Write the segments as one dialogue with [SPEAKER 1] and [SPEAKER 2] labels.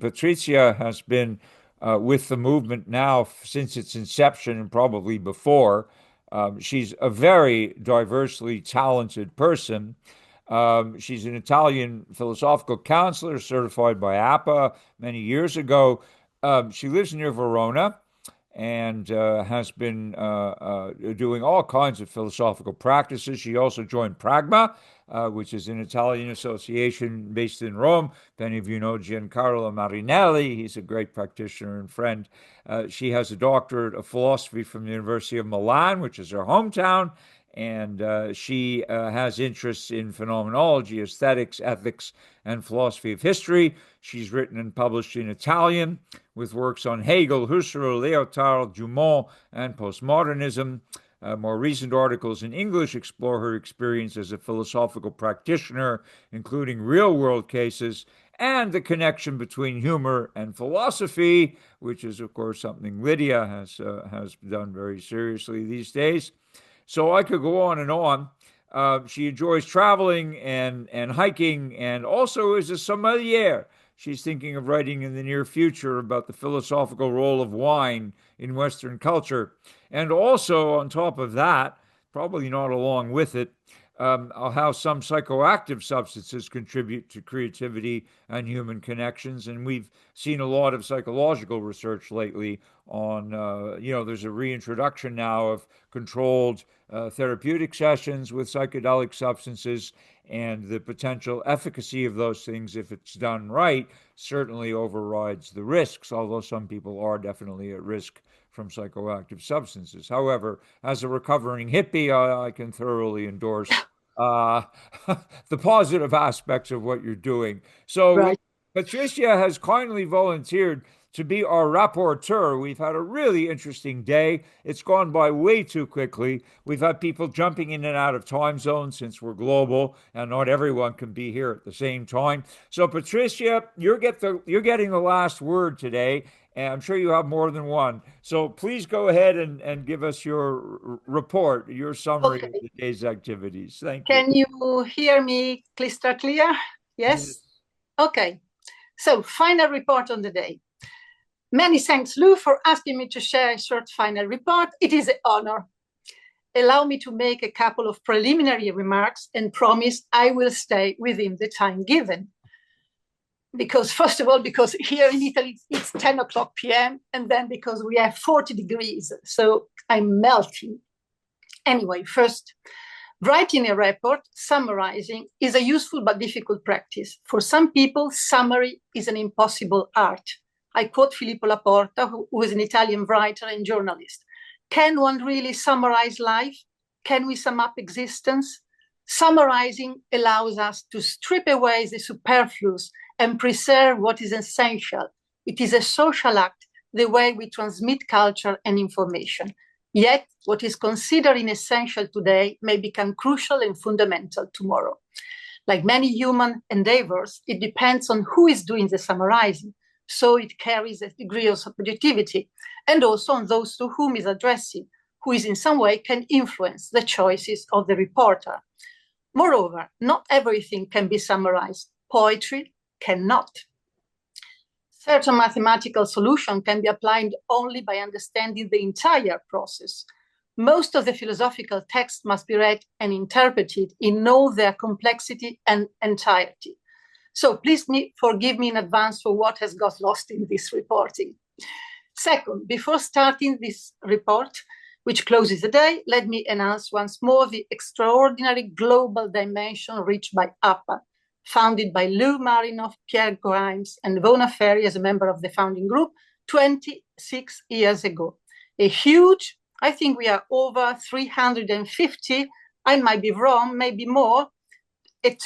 [SPEAKER 1] Patrizia has been with the movement now since its inception and probably before. She's a very diversely talented person. She's an Italian philosophical counselor certified by APPA many years ago. She lives near Verona and has been doing all kinds of philosophical practices. She also joined PRAGMA, which is an Italian association based in Rome. If any of you know Giancarlo Marinelli, he's a great practitioner and friend. She has a doctorate of philosophy from the University of Milan, which is her hometown. And she has interests in phenomenology, aesthetics, ethics, and philosophy of history. She's written and published in Italian with works on Hegel, Husserl, Lyotard, Dumont, and postmodernism. More recent articles in English explore her experience as a philosophical practitioner, including real world cases and the connection between humor and philosophy, which is, of course, something Lydia has done very seriously these days. So I could go on and on. She enjoys traveling and hiking and also is a sommelier. She's thinking of writing in the near future about the philosophical role of wine in Western culture. And also, on top of that, probably not along with it, how some psychoactive substances contribute to creativity and human connections. And we've seen a lot of psychological research lately on, there's a reintroduction now of controlled therapeutic sessions with psychedelic substances, and the potential efficacy of those things, if it's done right, certainly overrides the risks, although some people are definitely at risk from psychoactive substances. However, as a recovering hippie, I can thoroughly endorse uh, the positive aspects of what you're doing. So,
[SPEAKER 2] Right.
[SPEAKER 1] Patricia has kindly volunteered to be our rapporteur. We've had a really interesting day. It's gone by way too quickly. We've had people jumping in and out of time zones since we're global, and not everyone can be here at the same time. So, Patricia, you're getting the last word today, and I'm sure you have more than one. So please go ahead and give us your report, your summary of
[SPEAKER 2] Okay.
[SPEAKER 1] the day's activities. Thank you.
[SPEAKER 2] Can you hear me crystal clear? Yes?
[SPEAKER 1] Yes.
[SPEAKER 2] Okay. So, final report on the day. Many thanks, Lou, for asking me to share a short final report. It is an honor. Allow me to make a couple of preliminary remarks and promise I will stay within the time given. Because, first of all, because here in Italy it's 10 o'clock p.m., and then because we have 40 degrees, so I'm melting. Anyway, first, writing a report, summarizing, is a useful but difficult practice. For some people, summary is an impossible art. I quote Filippo Laporta, who is an Italian writer and journalist. Can one really summarize life? Can we sum up existence? Summarizing allows us to strip away the superfluous and preserve what is essential. It is a social act, the way we transmit culture and information. Yet, what is considered inessential today may become crucial and fundamental tomorrow. Like many human endeavors, it depends on who is doing the summarizing, so it carries a degree of subjectivity, and also on those to whom is addressing, who is in some way can influence the choices of the reporter. Moreover, not everything can be summarized. Poetry cannot. Certain mathematical solution can be applied only by understanding the entire process. Most of the philosophical texts must be read and interpreted in all their complexity and entirety. So please forgive me in advance for what has got lost in this reporting. Second, before starting this report, which closes the day, let me announce once more the extraordinary global dimension reached by APPA, founded by Lou Marinoff, Pierre and Verona as a member of the founding group 26 years ago. A huge, I think we are over 350, I might be wrong, maybe more, a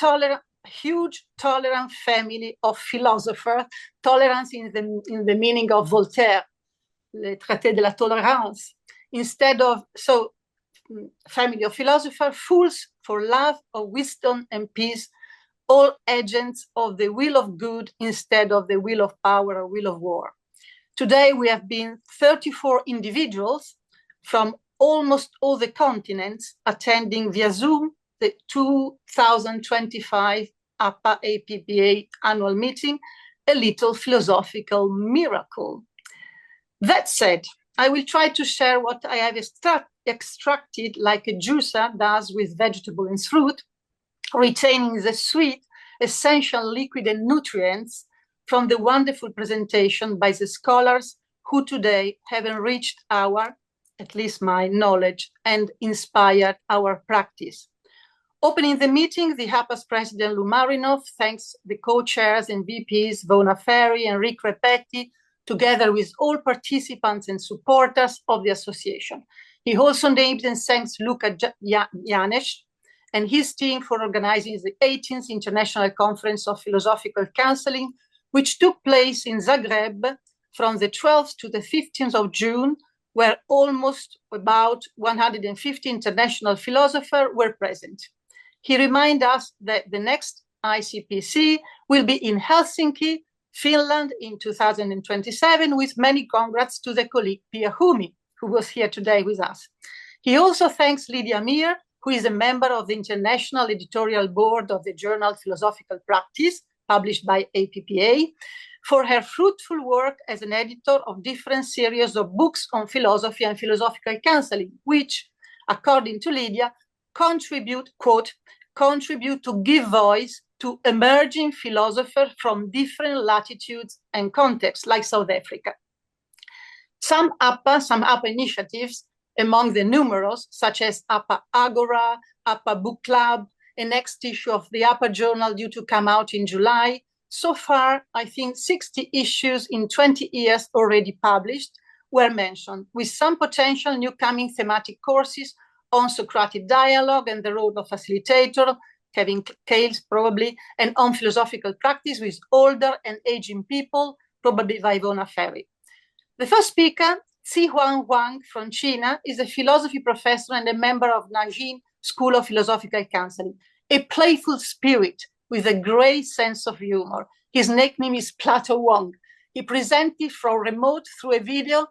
[SPEAKER 2] huge tolerant family of philosophers, tolerance in the meaning of Voltaire, le traité de la tolérance, instead of, so family of philosophers, fools for love of wisdom and peace, all agents of the will of good instead of the will of power or will of war. Today we have been 34 individuals from almost all the continents attending via Zoom the 2025 APPA APPA annual meeting, a little philosophical miracle. That said, I will try to share what I have extracted like a juicer does with vegetable and fruit, retaining the sweet, essential liquid and nutrients from the wonderful presentation by the scholars who today have enriched our, at least my knowledge, and inspired our practice. Opening the meeting, the APPA's president, Lou Marinoff, thanks the co-chairs and VPs, Verona Ferri and Rick Repetti, together with all participants and supporters of the association. He also named and thanks Luca Janes and his team for organizing the 18th International Conference of Philosophical Counseling, which took place in Zagreb from the 12th to the 15th of June, where almost about 150 international philosophers were present. He reminded us that the next ICPC will be in Helsinki, Finland in 2027, with many congrats to the colleague Pierre, who was here today with us. He also thanks Lydia Mir, who is a member of the International Editorial Board of the journal Philosophical Practice, published by APPA, for her fruitful work as an editor of different series of books on philosophy and philosophical counseling, which, according to Lydia, contribute to give voice to emerging philosophers from different latitudes and contexts, like South Africa. Some APPA initiatives, among the numerous, such as APPA Agora, APPA Book Club, a next issue of the APPA journal due to come out in July. So far, I think 60 issues in 20 years already published were mentioned, with some potential new coming thematic courses on Socratic dialogue and the role of facilitator, Kevin Cales probably, and on philosophical practice with older and aging people, probably Verona Ferri. The first speaker, Zihuan Huang from China, is a philosophy professor and a member of Nanjing School of Philosophical Counseling, a playful spirit with a great sense of humor. His nickname is Plato Wong. He presented from remote through a video,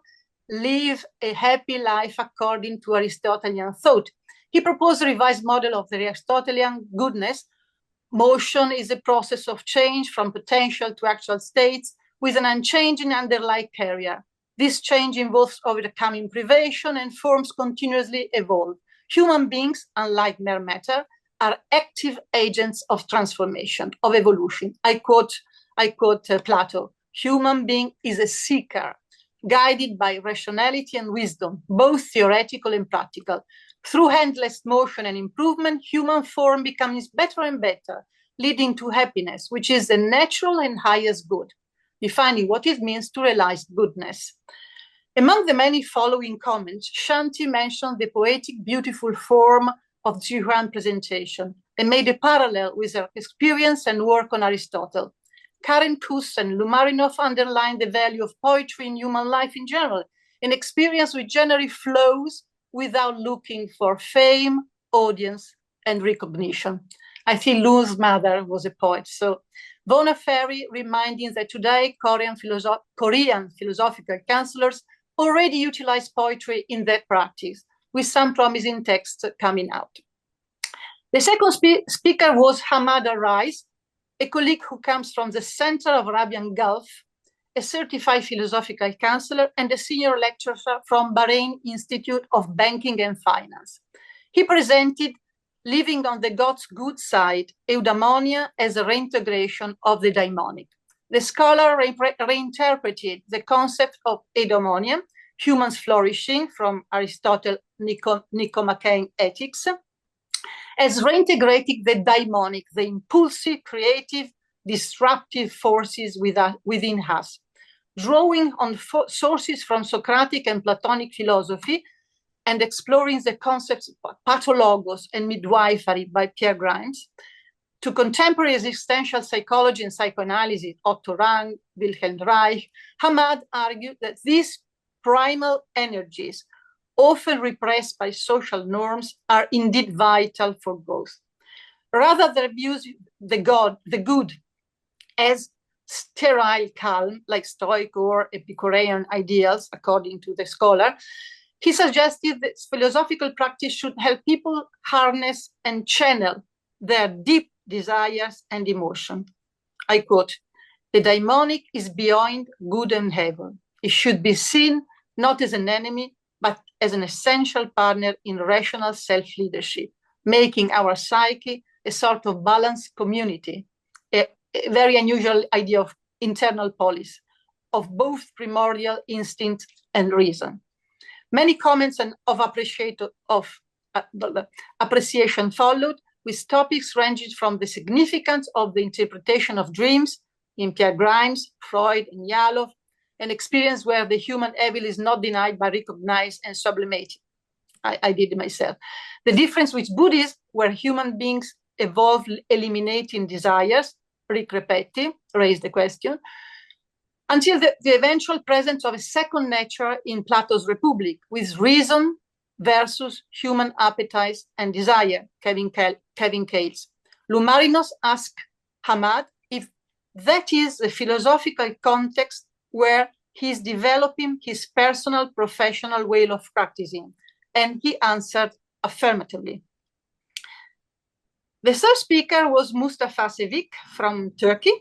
[SPEAKER 2] Live a Happy Life According to Aristotelian Thought. He proposed a revised model of the Aristotelian goodness. Motion is a process of change from potential to actual states with an unchanging underlying carrier. This change involves overcoming privation and forms continuously evolve. Human beings, unlike mere matter, are active agents of transformation, of evolution. I quote Plato, human being is a seeker, guided by rationality and wisdom, both theoretical and practical. Through endless motion and improvement, human form becomes better and better, leading to happiness, which is the natural and highest good, defining what it means to realize goodness. Among the many following comments, Shanti mentioned the poetic, beautiful form of Zihuan's presentation and made a parallel with her experience and work on Aristotle. Karen Kuss and Lou Marinoff underlined the value of poetry in human life in general, an experience which generally flows without looking for fame, audience, and recognition. I think Lou's mother was a poet. So Verona Ferri reminding that today Korean philosophical counselors already utilize poetry in their practice, with some promising texts coming out. The second speaker was Hamada Rais, a colleague who comes from the center of Arabian Gulf, a certified philosophical counselor and a senior lecturer from Bahrain Institute of Banking and Finance. He presented Living on the God's Good Side, Eudaimonia as a reintegration of the daimonic. The scholar reinterpreted the concept of eudaimonia, humans flourishing, from Aristotle Nicomachean Ethics, as reintegrating the daimonic, the impulsive, creative, disruptive forces within us, drawing on sources from Socratic and Platonic philosophy and exploring the concepts of pathologos and midwifery by Pierre Grimes. To contemporary existential psychology and psychoanalysis, Otto Rank, Wilhelm Reich, Hamad argued that these primal energies, often repressed by social norms, are indeed vital for growth. Rather than views the good as sterile calm, like Stoic or Epicurean ideals, according to the scholar, he suggested that philosophical practice should help people harness and channel their deep desires and emotion. I quote, The daimonic is beyond good and evil. It should be seen not as an enemy, but as an essential partner in rational self-leadership, making our psyche a sort of balanced community, a very unusual idea of internal police, of both primordial instinct and reason. Many comments of appreciation followed, with topics ranging from the significance of the interpretation of dreams in Pierre, Freud, and Yalov, an experience where the human evil is not denied but recognized and sublimated. I did it myself. The difference with Buddhism, where human beings evolve eliminating desires, Rick Repetti raised the question, until the eventual presence of a second nature in Plato's Republic, with reason versus human appetites and desire, Kevin Cales. Lou Marinoff asked Hamad if that is a philosophical context where he's developing his personal professional way of practicing, and he answered affirmatively. The third speaker was Mustafa Sevik from Turkey.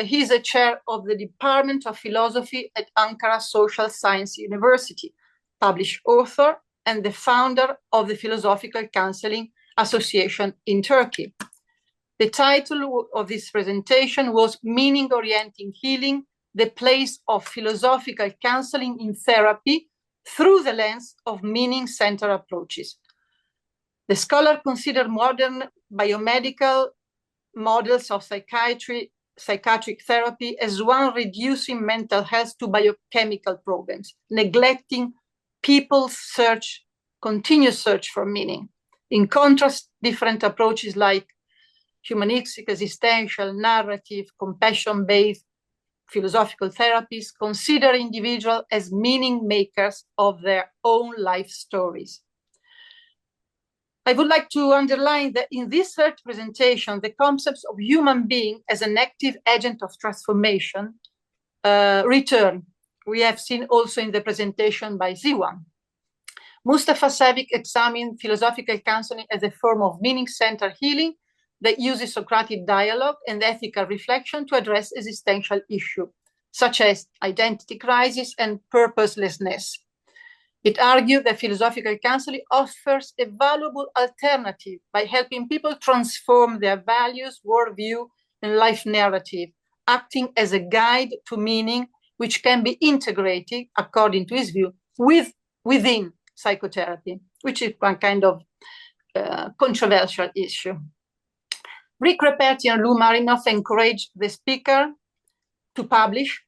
[SPEAKER 2] He's a chair of the Department of Philosophy at Ankara Social Science University, published author, and the founder of the Philosophical Counseling Association in Turkey. The title of this presentation was Meaning-Orienting Healing, the Place of Philosophical Counseling in Therapy through the Lens of Meaning-Centered Approaches. The scholar considered modern biomedical models of psychiatric therapy as one reducing mental health to biochemical problems, neglecting people's continuous search for meaning. In contrast, different approaches like humanistic, existential, narrative, compassion-based philosophical therapies consider individuals as meaning makers of their own life stories. I would like to underline that in this third presentation, the concepts of human being as an active agent of transformation return. We have seen also in the presentation by Ziwan. Mustafa Sevik examined philosophical counseling as a form of meaning-centered healing that uses Socratic dialogue and ethical reflection to address existential issues, such as identity crisis and purposelessness. It argued that philosophical counseling offers a valuable alternative by helping people transform their values, worldview, and life narrative, acting as a guide to meaning which can be integrated, according to his view, within psychotherapy, which is one kind of controversial issue. Rick Repetti and Lou Marinoff encouraged the speaker to publish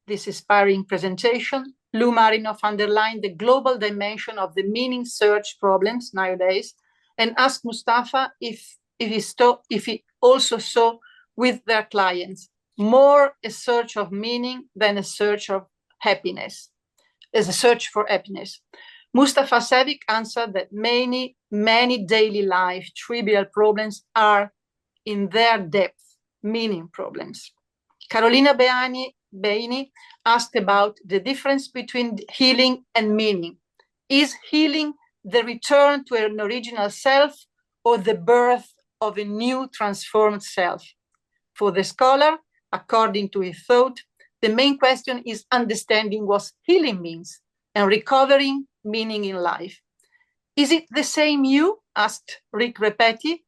[SPEAKER 2] this inspiring presentation. Lou Marinoff underlined the global dimension of the meaning search problems nowadays and asked Mustafa if he also saw with their clients more a search of meaning than a search of happiness, as a search for happiness. Mustafa Sevik answered that many daily life trivial problems are in their depth meaning problems. Carolina Beini asked about the difference between healing and meaning. Is healing the return to an original self or the birth of a new transformed self? For the scholar, according to his thought, the main question is understanding what healing means and recovering meaning in life. Is it the same you? Asked Rick Repetti.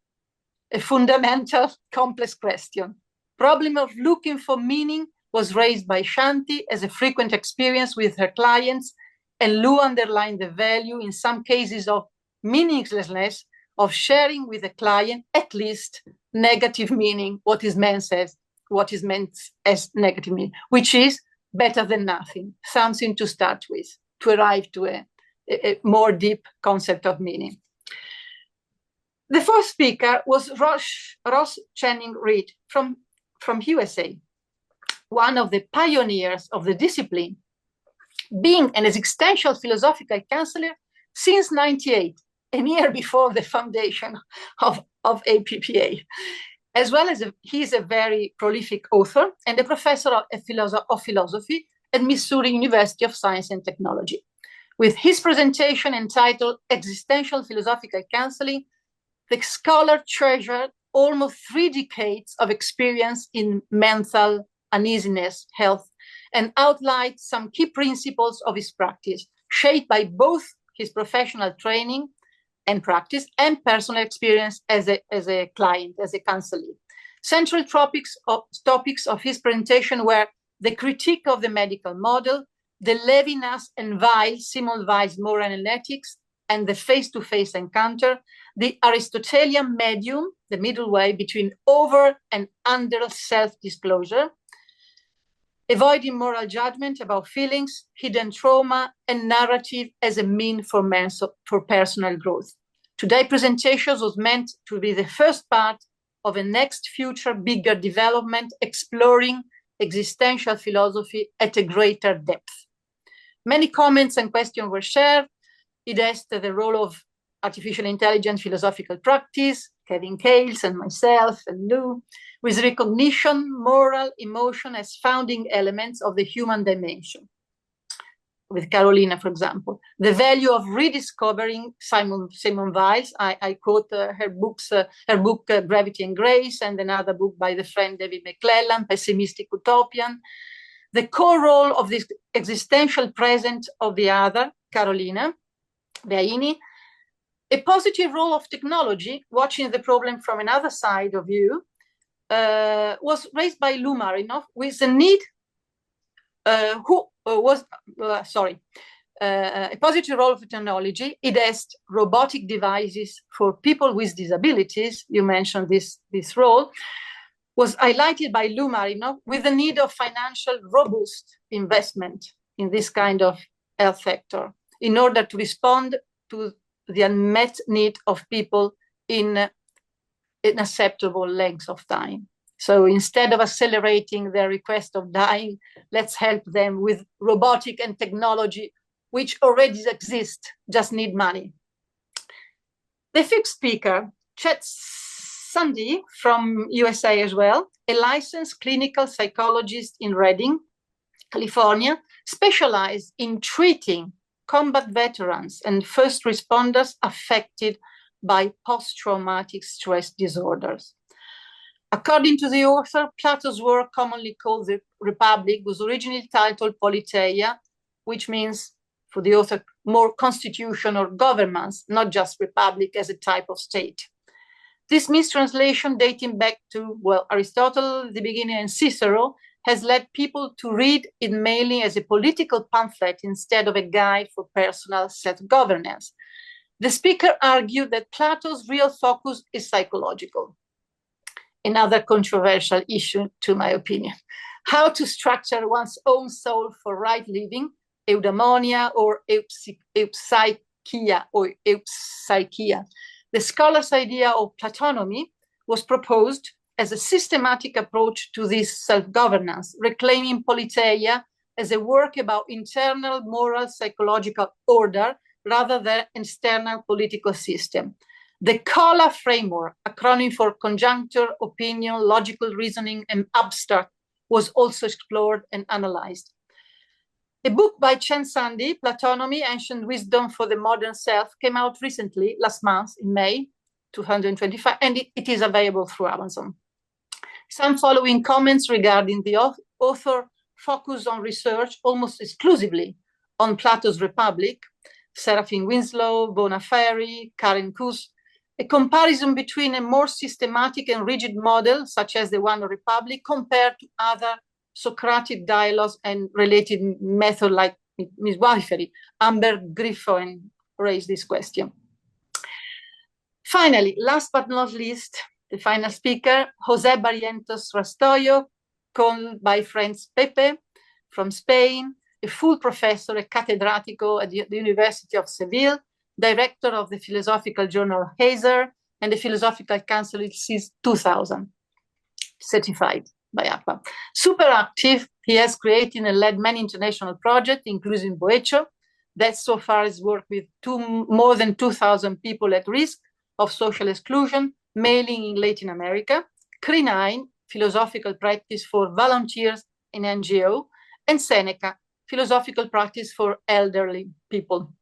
[SPEAKER 2] A fundamental, complex question. Problem of looking for meaning was raised by Shanti as a frequent experience with her clients, and Lou underlined the value in some cases of meaninglessness of sharing with the client at least negative meaning, what is meant as negative meaning, which is better than nothing, something to start with, to arrive to a more deep concept of meaning. The fourth speaker was Ross Channing Reed from USA, one of the pioneers of the discipline, being an existential philosophical counselor since 1998, a year before the foundation of APPA. As well as he is a very prolific author and a professor of philosophy at Missouri University of Science and Technology. With his presentation entitled Existential Philosophical Counseling, the scholar treasured almost 3 decades of experience in mental uneasiness, health, and outlined some key principles of his practice, shaped by both his professional training and practice and personal experience as a client, as a counselor. Central topics of his presentation were the critique of the medical model, the Levinas and Simon Weil's moral and ethics, and the face-to-face encounter, the Aristotelian medium, the middle way between over and under self-disclosure, avoiding moral judgment about feelings, hidden trauma, and narrative as a means for personal growth. Today's presentation was meant to be the first part of a next future bigger development exploring existential philosophy at a greater depth. Many comments and questions were shared. It asked the role of artificial intelligence philosophical practice, Kevin Cales and myself and Lou, with recognition, moral, emotion as founding elements of the human dimension. With Carolina, for example, the value of rediscovering Simon Weil's. I quote her book Gravity and Grace, and another book by the friend David McClellan, Pessimistic Utopian. The core role of this existential presence of the other, Carolina Beaini, a positive role of technology, watching the problem from another side of view, was raised by Lou Marinoff with the need, a positive role of technology. It has robotic devices for people with disabilities. You mentioned this role, was highlighted by Lou Marinoff with the need of financial robust investment in this kind of health sector in order to respond to the unmet need of people in an acceptable length of time. So instead of accelerating their request of dying, let's help them with robotic and technology, which already exist, just need money. The fifth speaker, Chet Sandhi from USA as well, a licensed clinical psychologist in Redding, California, specialized in treating combat veterans and first responders affected by post-traumatic stress disorders. According to the author, Plato's work, commonly called the Republic, was originally titled Politeia, which means, for the author, more constitution or governments, not just republic as a type of state. This mistranslation, dating back to, well, Aristotle, the beginning, and Cicero, has led people to read it mainly as a political pamphlet instead of a guide for personal self-governance. The speaker argued that Plato's real focus is psychological. Another controversial issue, to my opinion. How to structure one's own soul for right living, eudaimonia or eupsychia or eupsychia. The scholar's idea of Platonomy was proposed as a systematic approach to this self-governance, reclaiming Politeia as a work about internal moral psychological order rather than external political system. The COLA framework, acronym for conjuncture, opinion, logical reasoning, and abstract, was also explored and analyzed. A book by Chet Sandhi, Platonomy, Ancient Wisdom for the Modern Self, came out recently, last month, in May 2025, and it is available through Amazon. Some following comments regarding the author focus on research almost exclusively on Plato's Republic, Seraphine Winslow, Bona Ferry, Karen Kuss, a comparison between a more systematic and rigid model, such as the one of Republic, compared to other Socratic dialogues and related methods like midwifery. Amber Griffin raised this question. Finally, last but not least, the final speaker, José Barrientos Rastoyo, called by friends Pepe from Spain, a full professor, a catedrático at the University of Seville, director of the philosophical journal Hazer, and a philosophical counselor since 2000, certified by APPA. Super active, he has created and led many international projects, including Boecho, that so far has worked with more than 2,000 people at risk of social exclusion, mainly in Latin America, CRI9, philosophical practice for volunteers in NGO, and Seneca, philosophical practice for elderly people.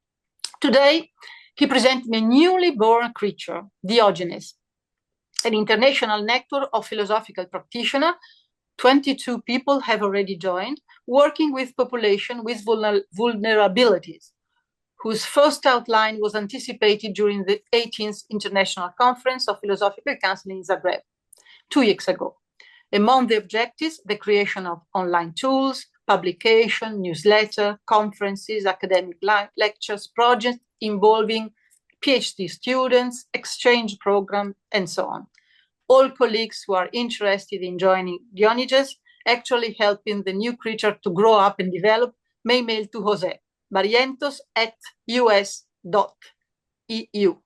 [SPEAKER 2] Today, he presents a newly born creature, Diogenes, an international network of philosophical practitioners 22 people have already joined, working with population with vulnerabilities, whose first outline was anticipated during the 18th International Conference of Philosophical Counseling in Zagreb 2 weeks ago. Among the objectives, the creation of online tools, publication, newsletter, conferences, academic lectures, projects involving PhD students, exchange program, and so on. All colleagues who are interested in joining Dionysus, actually helping the new creature to grow up and develop, may mail to Jose, barrientos@us.eu.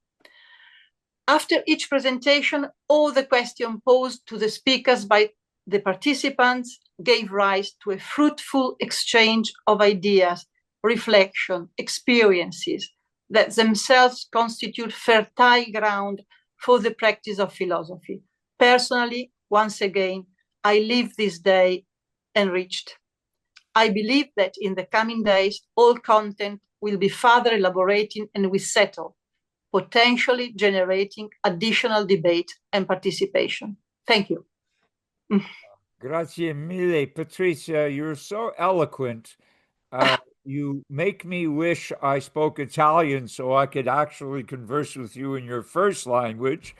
[SPEAKER 2] After each presentation, all the questions posed to the speakers by the participants gave rise to a fruitful exchange of ideas, reflection, experiences that themselves constitute fertile ground for the practice of philosophy. Personally, once again, I leave this day enriched. I believe that in the coming days, all content will be further elaborating and will settle, potentially generating additional debate and participation. Thank you.
[SPEAKER 1] Grazie mille, Patrizia. You're so eloquent. You make me wish I spoke Italian so I could actually converse with you in your first language,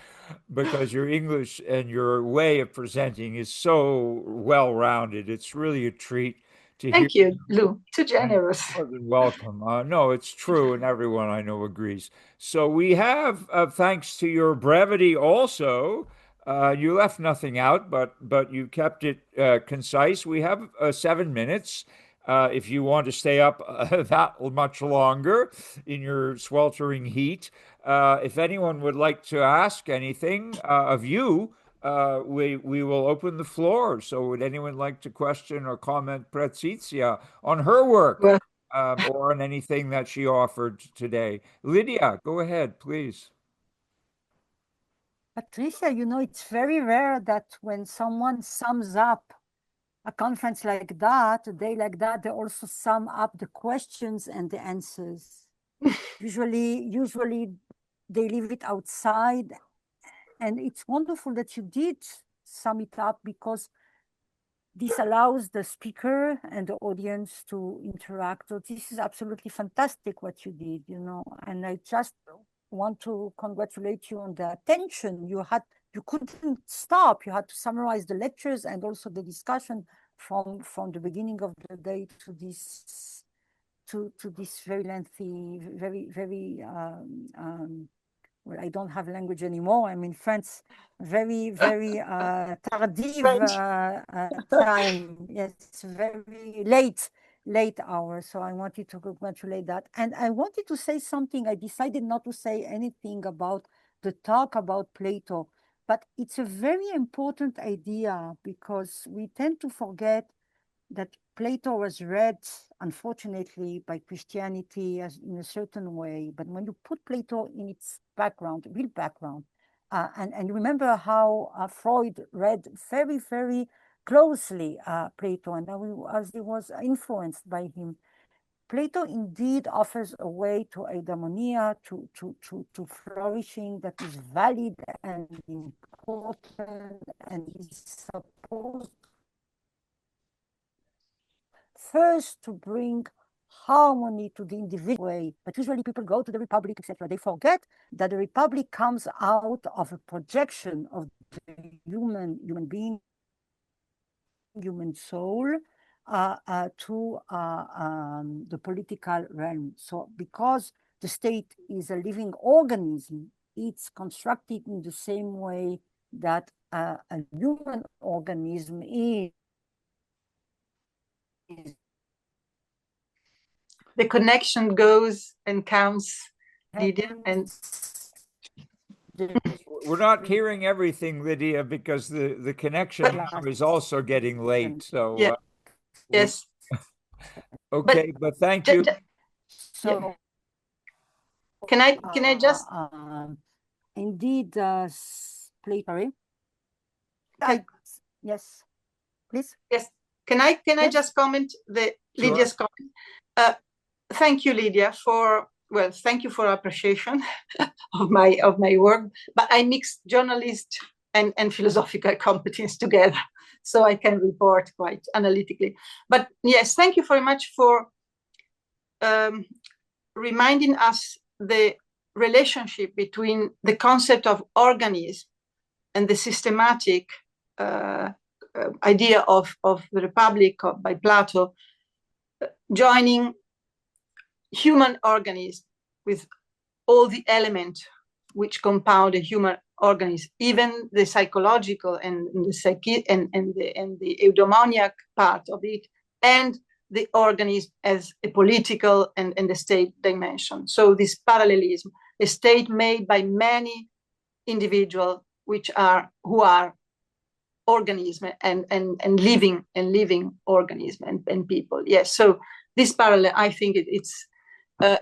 [SPEAKER 1] because your English and your way of presenting is so well-rounded. It's really a treat to hear.
[SPEAKER 2] Thank you, Lou. Too generous.
[SPEAKER 1] More than welcome. No, it's true, and everyone I know agrees. So we have, thanks to your brevity also, you left nothing out, but you kept it concise. We have 7 minutes. If you want to stay up that much longer in your sweltering heat. If anyone would like to ask anything of you, we will open the floor. So would anyone like to question or comment Patrizia on her work,
[SPEAKER 2] Well,
[SPEAKER 1] or on anything that she offered today? Lydia, go ahead, please.
[SPEAKER 3] Patrizia, it's very rare that when someone sums up a conference like that, a day like that, they also sum up the questions and the answers. usually they leave it outside. And it's wonderful that you did sum it up, because this allows the speaker and the audience to interact. So this is absolutely fantastic what you did, and I just want to congratulate you on the attention you had. You couldn't stop. You had to summarize the lectures and also the discussion from the beginning of the day to this very lengthy, very well, I don't have language anymore. I'm in France. Very tardive time. Yes, very late hour. So I wanted to congratulate that. And I wanted to say something. I decided not to say anything about the talk about Plato, but it's a very important idea, because we tend to forget that Plato was read, unfortunately, by Christianity as in a certain way. But when you put Plato in its background, real background, and remember how Freud read very, very closely Plato, and as he was influenced by him, Plato indeed offers a way to eudaimonia, to flourishing that is valid and important, and is supposed first to bring harmony to the individual way. But usually people go to the Republic, etc. They forget that the Republic comes out of a projection of the human being, human soul, to the political realm. So because the state is a living organism, it's constructed in the same way that a human organism is.
[SPEAKER 2] The connection goes and counts, Lydia, and
[SPEAKER 1] we're not hearing everything, Lydia, because the connection is also getting late. So
[SPEAKER 2] yeah. Yes.
[SPEAKER 1] Okay, but thank you.
[SPEAKER 3] So
[SPEAKER 2] can I just
[SPEAKER 3] indeed please, sorry. Yes, please.
[SPEAKER 2] Yes. Can I just comment Lydia's comment? Thank you, Lydia, thank you for appreciation of my work. But I mixed journalist and philosophical competence together. so I can report quite analytically. But yes, thank you very much for reminding us the relationship between the concept of organism and the systematic idea of the Republic by Plato, joining human organism with all the elements which compound a human organism, even the psychological and the psyche and the eudaimonic part of it, and the organism as a political and the state dimension. So this parallelism, a state made by many individuals who are organism and living organism and people. Yes, so this parallel, I think it's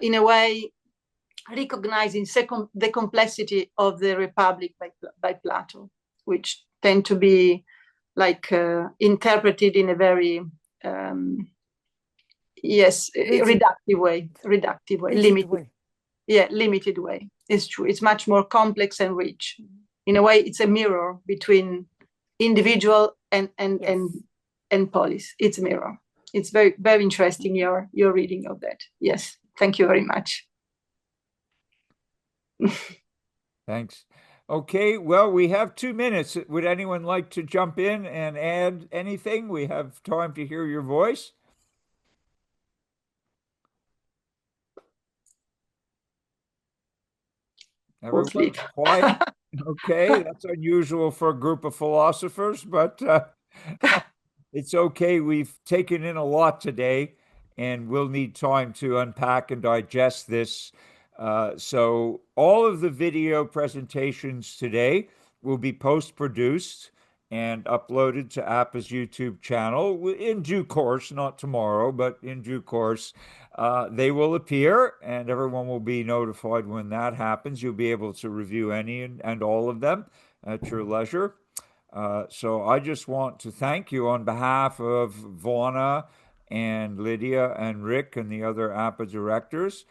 [SPEAKER 2] in a way recognizing the complexity of the Republic by Plato, which tend to be like interpreted in a very reductive way, limited way. Yeah, limited way. It's true. It's much more complex and rich. In a way, it's a mirror between individual and polis. It's a mirror. It's very, very interesting, your reading of that. Yes, thank you very much.
[SPEAKER 1] Thanks. Okay, well, we have 2 minutes. Would anyone like to jump in and add anything? We have time to hear your voice. Everyone quiet. Okay, that's unusual for a group of philosophers, but it's okay. We've taken in a lot today, and we'll need time to unpack and digest this. So all of the video presentations today will be post-produced and uploaded to APPA's YouTube channel in due course, not tomorrow, but in due course. They will appear, and everyone will be notified when that happens. You'll be able to review any and all of them at your leisure. So I just want to thank you on behalf of Verona and Lydia and Rick and the other APPA directors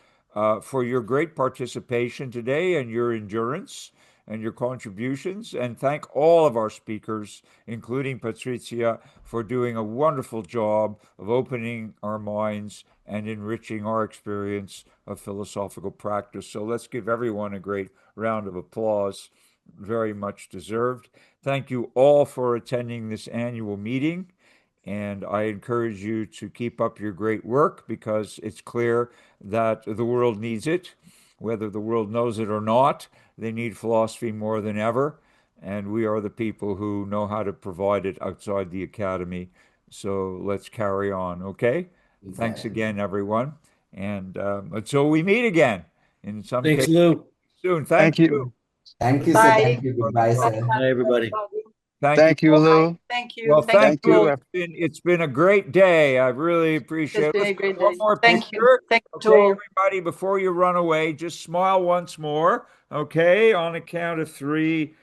[SPEAKER 1] for your great participation today and your endurance and your contributions, and thank all of our speakers, including Patrizia, for doing a wonderful job of opening our minds and enriching our experience of philosophical practice. So let's give everyone a great round of applause. Very much deserved. Thank you all for attending this annual meeting, and I encourage you to keep up your great work, because it's clear that the world needs it. Whether the world knows it or not, they need philosophy more than ever, and we are the people who know how to provide it outside the academy. So let's carry on, okay? Exactly. Thanks again, everyone, and until we meet again in some
[SPEAKER 4] Thanks,
[SPEAKER 1] case
[SPEAKER 4] Lou.
[SPEAKER 1] soon. Thank you.
[SPEAKER 5] Thank you, sir. Thank you. Goodbye, sir.
[SPEAKER 4] Hi, everybody.
[SPEAKER 1] Thank
[SPEAKER 6] you, Lou.
[SPEAKER 2] Thank you.
[SPEAKER 1] Well, thank you.
[SPEAKER 6] you.
[SPEAKER 1] It's been a great day. I really appreciate it.
[SPEAKER 2] It's been a great
[SPEAKER 1] One
[SPEAKER 2] day.
[SPEAKER 1] more
[SPEAKER 2] Thank
[SPEAKER 1] picture.
[SPEAKER 2] you. Thank you to
[SPEAKER 1] Okay,
[SPEAKER 2] all.
[SPEAKER 1] everybody, before you run away, just smile once more. Okay, on a count of 3.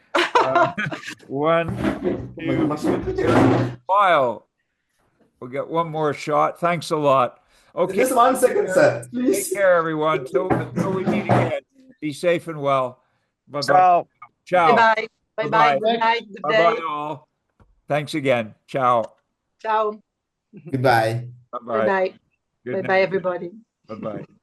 [SPEAKER 1] 1, 2, smile. We'll get one more shot. Thanks a lot. Okay.
[SPEAKER 5] Just 1 second, sir. Please.
[SPEAKER 1] Take care, everyone. Till we meet again. Be safe and well. Bye-bye.
[SPEAKER 6] Ciao.
[SPEAKER 1] Ciao.
[SPEAKER 2] Bye-bye. Bye-bye. Good night. Good day.
[SPEAKER 1] Bye-bye all. Thanks again. Ciao.
[SPEAKER 2] Ciao.
[SPEAKER 5] Goodbye.
[SPEAKER 1] Bye-bye.
[SPEAKER 2] Bye-bye.
[SPEAKER 1] Good
[SPEAKER 2] Bye-bye,
[SPEAKER 1] night.
[SPEAKER 2] everybody.
[SPEAKER 1] Bye-bye.